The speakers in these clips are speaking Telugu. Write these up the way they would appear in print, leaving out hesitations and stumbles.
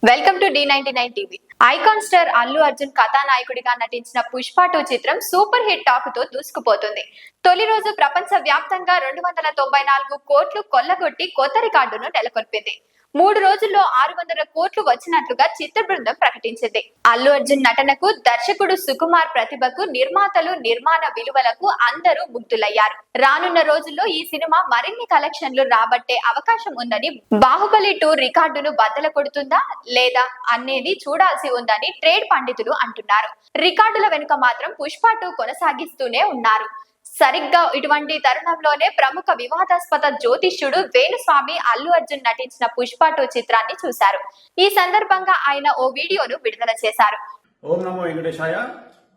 Welcome to D99 TV. Icon star Allu Arjun కథానాయకుడిగా నటించిన పుష్ప 2 చిత్రం సూపర్ హిట్ టాక్ తో దూసుకుపోతుంది. తొలి రోజు ప్రపంచ వ్యాప్తంగా 294 కోట్లు కొల్లగొట్టి కొత్త రికార్డును నెలకొల్పింది. 3 రోజుల్లో 600 కోట్లు వచ్చినట్లుగా చిత్ర బృందం ప్రకటించింది. అల్లు అర్జున్ నటనకు, దర్శకుడు సుకుమార్ ప్రతిభకు, నిర్మాతలు నిర్మాణ విలువలకు అందరూ ముగ్ధులయ్యారు. రానున్న రోజుల్లో ఈ సినిమా మరిన్ని కలెక్షన్లు రాబట్టే అవకాశం ఉందని, బాహుబలి 2 రికార్డును బద్దలు కొడుతుందా లేదా అనేది చూడాల్సి ఉందని ట్రేడ్ పండితులు అంటున్నారు. రికార్డుల వెనుక మాత్రం పుష్ప 2 కొనసాగిస్తూనే ఉన్నారు. సరిగ్గా ఇటువంటి తరుణంలోనే ప్రముఖ వివాదాస్పద జ్యోతిష్యుడు వేణుస్వామి అల్లు అర్జున్ నటించిన పుష్ప 2 చిత్రాన్ని చూశారు. ఈ సందర్భంగా ఆయన ఓ వీడియోను విడుదల చేశారు. ఓం నమో వెంకటేశాయ.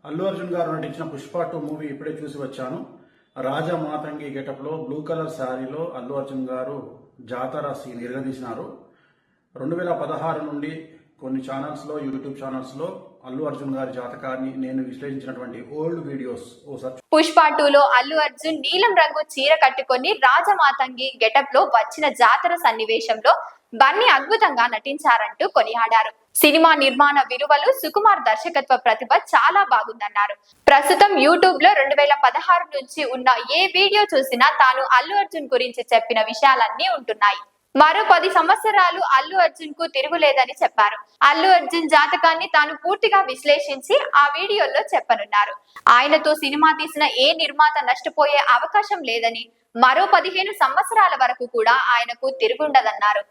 అల్లు అర్జున్ గారు నటించిన పుష్ప 2 మూవీ ఇప్పుడే చూసి వచ్చాను. రాజా మాతంగి గెటప్ లో బ్లూ కలర్ శారీలో అల్లు అర్జున్ గారు జాతర సీన్ ఎరగదీసినారు. 2016 నుండి కొన్ని ఛానల్స్ లో, యూట్యూబ్ ఛానల్స్ లో అల్లు అర్జున్ గారి జాతకాన్ని నేను విశ్లేషించినటువంటి ఓల్డ్ వీడియోస్ పుష్ప 2 లో అల్లు అర్జున్ నీలం రంగు చీర కట్టుకొని రాజమాతంగి గెటప్ లో వచ్చిన జాతర సన్నివేశంలో బన్నీ అద్భుతంగా నటించారంటూ కొనియాడారు. సినిమా నిర్మాణ విలువలు, సుకుమార్ దర్శకత్వ ప్రతిభ చాలా బాగుందన్నారు. ప్రస్తుతం యూట్యూబ్ లో 2016 నుంచి ఉన్న ఏ వీడియో చూసినా తాను అల్లు అర్జున్ గురించి చెప్పిన విషయాలన్నీ ఉంటున్నాయి. మరో 10 సంవత్సరాలు అల్లు అర్జున్ కు తిరుగులేదని చెప్పారు. అల్లు అర్జున్ జాతకాన్ని తాను పూర్తిగా విశ్లేషించి ఆ వీడియోలో చెప్పనున్నారు. ఆయనతో సినిమా తీసిన ఏ నిర్మాత నష్టపోయే అవకాశం లేదని, మరో 15 సంవత్సరాల వరకు కూడా ఆయనకు తిరుగుండదన్నారు.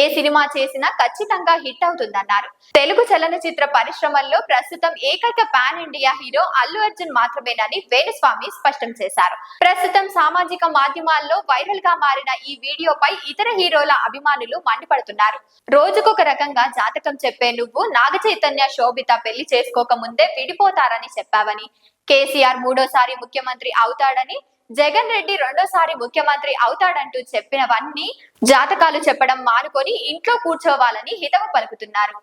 ఏ సినిమా చేసినా ఖచ్చితంగా హిట్ అవుతుందన్నారు. తెలుగు చలనచిత్ర పరిశ్రమల్లో ప్రస్తుతం ఏకైక pan India hero Allu Arjun మాత్రమేనని వేణుస్వామి స్పష్టం చేశారు. ప్రస్తుతం సామాజిక మాధ్యమాల్లో వైరల్ గా మారిన ఈ వీడియోపై ఇతర హీరోల అభిమానులు మండిపడుతున్నారు. రోజుకొక రకంగా జాతకం చెప్పే నువ్వు నాగ చైతన్య, శోభిత పెళ్లి చేసుకోక ముందే విడిపోతారని చెప్పావని, కేసీఆర్ 3వ ముఖ్యమంత్రి అవుతాడని, జగన్ రెడ్డి 2వ ముఖ్యమంత్రి అవుతాడంటూ చెప్పినవన్నీ జాతకాలు చెప్పడం మానుకొని ఇంట్లో కూర్చోవాలని హితవు పలుకుతున్నారు.